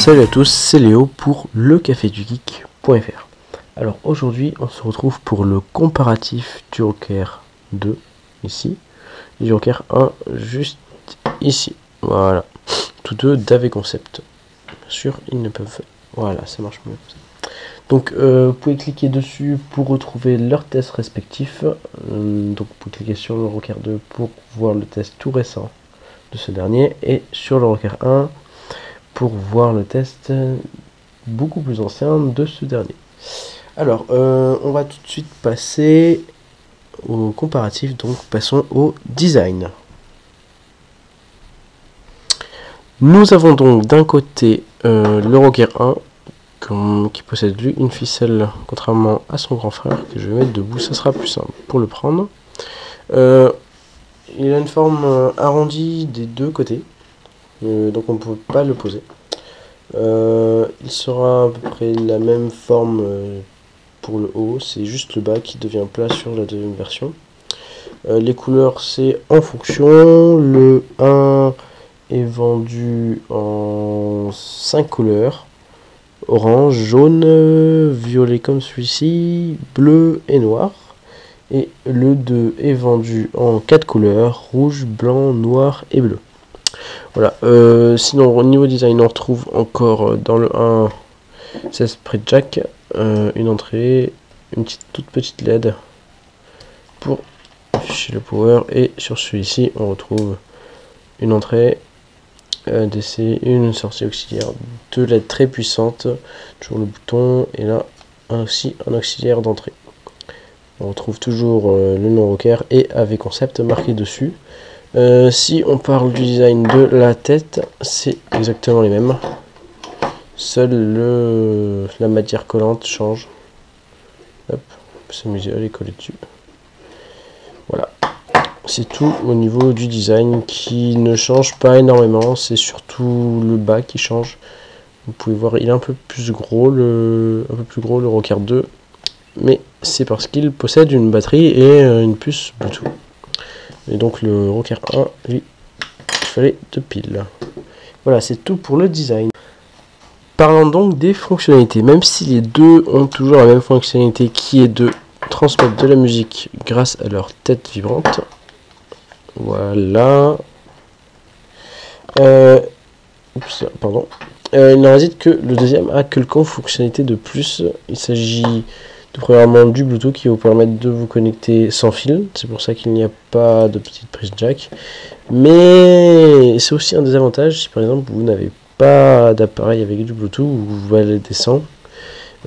Salut à tous, c'est Léo pour lecafédugeek.fr. Alors aujourd'hui on se retrouve pour le comparatif du Rocker 2 ici et du Rocker 1 juste ici. Voilà, tous deux d'AV Concept. Bien sûr ils ne peuvent... Voilà, ça marche mieux. Donc vous pouvez cliquer dessus pour retrouver leurs tests respectifs. Donc vous pouvez cliquer sur le Rocker 2 pour voir le test tout récent de ce dernier et sur le Rocker 1 pour voir le test beaucoup plus ancien de ce dernier. Alors, on va tout de suite passer au comparatif, donc passons au design. Nous avons donc d'un côté le Rocker 1 qui possède lui une ficelle, contrairement à son grand frère que je vais mettre debout, ça sera plus simple pour le prendre. Il a une forme arrondie des deux côtés. Donc on ne peut pas le poser. Il sera à peu près la même forme pour le haut, c'est juste le bas qui devient plat sur la deuxième version. Les couleurs c'est en fonction, le 1 est vendu en 5 couleurs, orange, jaune, violet comme celui-ci, bleu et noir. Et le 2 est vendu en 4 couleurs, rouge, blanc, noir et bleu. Voilà, sinon au niveau design on retrouve encore dans le 1 16 près de jack, une entrée, une toute petite LED pour afficher le power, et sur celui-ci on retrouve une entrée DC, une sortie auxiliaire, deux LED très puissantes, toujours le bouton, et là aussi un auxiliaire d'entrée. On retrouve toujours le nom Rocker et AV Concept marqué dessus. Si on parle du design de la tête, c'est exactement les mêmes. Seule la matière collante change. Hop, on peut s'amuser à les coller dessus. Voilà. C'est tout au niveau du design qui ne change pas énormément. C'est surtout le bas qui change. Vous pouvez voir, il est un peu plus gros le Rocker 2. Mais c'est parce qu'il possède une batterie et une puce Bluetooth. Et donc le Rocker 1, lui, il fallait 2 piles. Voilà, c'est tout pour le design. Parlons donc des fonctionnalités. Même si les deux ont toujours la même fonctionnalité qui est de transmettre de la musique grâce à leur tête vibrante. Voilà. Pardon. Il n'en réside que le deuxième a quelques fonctionnalités de plus. Il s'agit premièrement du Bluetooth qui va vous permettre de vous connecter sans fil, c'est pour ça qu'il n'y a pas de petite prise jack, mais c'est aussi un désavantage si par exemple vous n'avez pas d'appareil avec du Bluetooth ou vous allez descendre.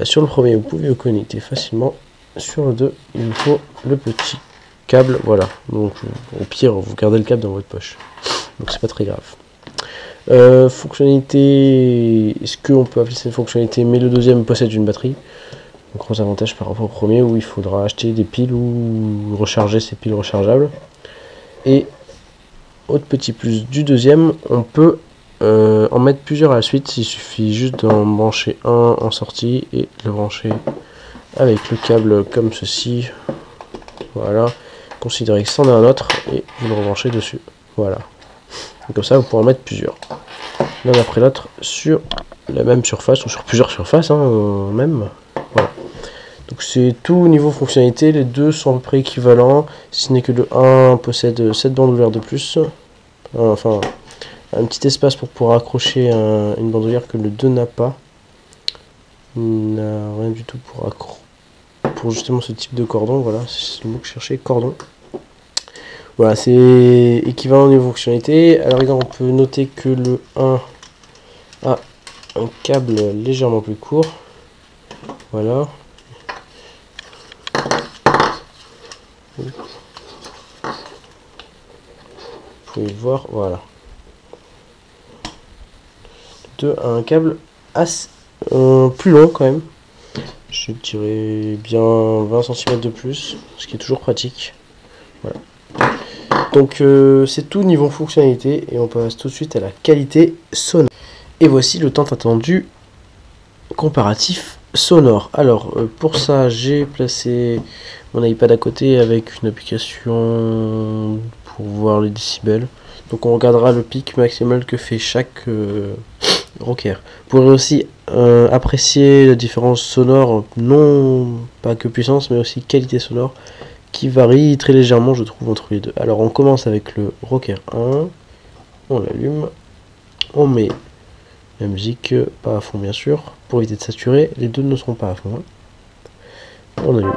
Sur le premier vous pouvez vous connecter facilement, sur le 2 il vous faut le petit câble, voilà, donc au pire vous gardez le câble dans votre poche, donc c'est pas très grave. Fonctionnalité, est-ce qu'on peut appeler cette fonctionnalité, mais le deuxième possède une batterie. Un gros avantage par rapport au premier où il faudra acheter des piles ou recharger ces piles rechargeables. Et autre petit plus du deuxième, on peut en mettre plusieurs à la suite. Il suffit juste d'en brancher un en sortie et le brancher avec le câble comme ceci. Voilà. Considérez que c'en est un autre et vous le rebranchez dessus. Voilà. Et comme ça vous pourrez en mettre plusieurs. L'un après l'autre sur la même surface ou sur plusieurs surfaces même. Voilà. Donc c'est tout au niveau fonctionnalité, les deux sont à peu près équivalents, si ce n'est que le 1 possède 7 bandoulières de plus, enfin un petit espace pour pouvoir accrocher une bandoulière que le 2 n'a pas. Il n'a rien du tout pour justement ce type de cordon, voilà, c'est le mot que je cherchais, cordon. Voilà, c'est équivalent au niveau fonctionnalité. À la rigueur, on peut noter que le 1 a un câble légèrement plus court, voilà. Vous pouvez le voir, voilà. Le 2 a un câble assez plus long quand même. Je dirais bien 20 cm de plus, ce qui est toujours pratique. Voilà. Donc c'est tout niveau fonctionnalité et on passe tout de suite à la qualité sonore. Et voici le tant attendu comparatif sonore. Alors pour ça j'ai placé mon iPad à côté avec une application pour voir les décibels. Donc on regardera le pic maximal que fait chaque Rocker. Vous pourrez aussi apprécier la différence sonore, non pas que puissance, mais aussi qualité sonore, qui varie très légèrement, je trouve, entre les deux. Alors, on commence avec le Rocker 1. On l'allume. On met la musique, pas à fond, bien sûr, pour éviter de saturer. Les deux ne seront pas à fond. Hein. On allume.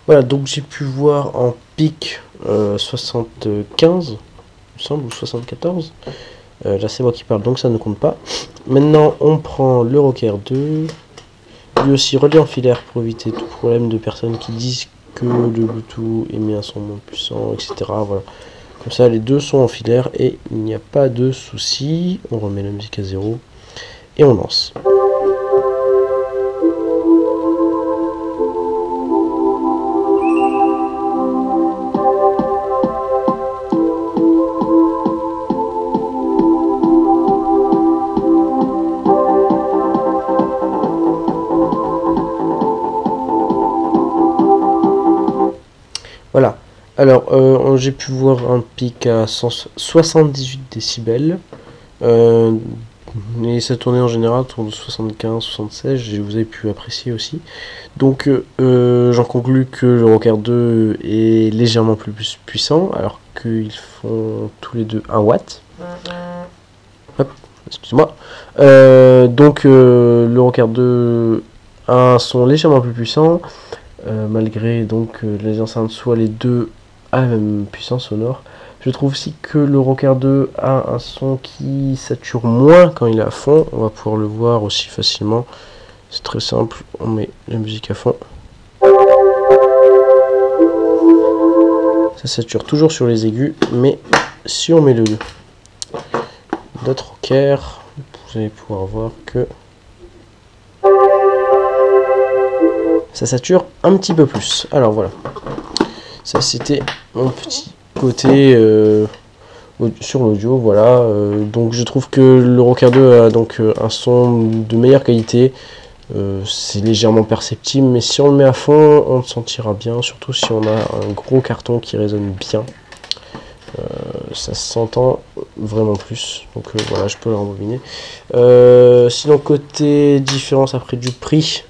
Voilà, donc j'ai pu voir en pic 75, il me semble, ou 74. Là c'est moi qui parle, donc ça ne compte pas. Maintenant on prend le Rocker 2, lui aussi relié en filaire pour éviter tout problème de personnes qui disent que le Bluetooth émet un son moins puissant, etc. Voilà. Comme ça les deux sont en filaire et il n'y a pas de souci. On remet la musique à 0 et on lance. Voilà, alors j'ai pu voir un pic à 78 décibels, et ça tournait en général autour de 75, 76, vous avez pu apprécier aussi. Donc j'en conclus que le Rocker 2 est légèrement plus puissant, alors qu'ils font tous les deux 1 watt. Hop, excusez-moi. Donc le Rocker 2 a un son légèrement plus puissant. Malgré donc les enceintes soient les deux à la même puissance sonore. Je trouve aussi que le Rocker 2 a un son qui sature moins quand il est à fond. On va pouvoir le voir aussi facilement. C'est très simple, on met la musique à fond. Ça sature toujours sur les aigus, mais si on met notre Rocker, vous allez pouvoir voir que ça sature un petit peu plus. Alors voilà, ça c'était mon petit côté sur l'audio. Voilà, donc je trouve que le Rocker 2 a donc un son de meilleure qualité. C'est légèrement perceptible, mais si on le met à fond, on le sentira bien, surtout si on a un gros carton qui résonne bien. Ça s'entend vraiment plus, donc voilà, je peux le rembobiner. Sinon, côté différence après du prix,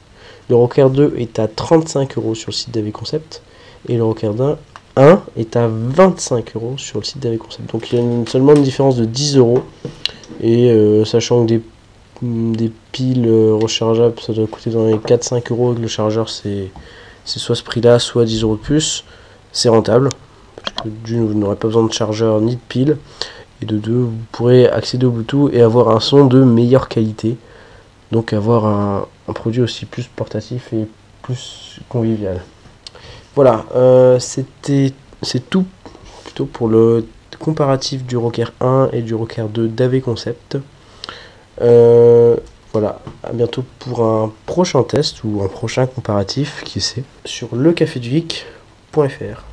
le Rocker 2 est à 35 € sur le site d'AV Concept et le Rocker 1 est à 25 € sur le site d'AV Concept. Donc il y a seulement une différence de 10 € et sachant que des piles rechargeables ça doit coûter dans les 4-5 €, le chargeur c'est soit ce prix là, soit 10 € de plus, c'est rentable. Parce que d'une, vous n'aurez pas besoin de chargeur ni de pile, et de deux, vous pourrez accéder au Bluetooth et avoir un son de meilleure qualité. Donc avoir un produit aussi plus portatif et plus convivial. Voilà, c'est tout plutôt pour le comparatif du Rocker 1 et du Rocker 2 d'AV Concept. Voilà, à bientôt pour un prochain test ou un prochain comparatif, qui sait, sur lecafedugeek.fr.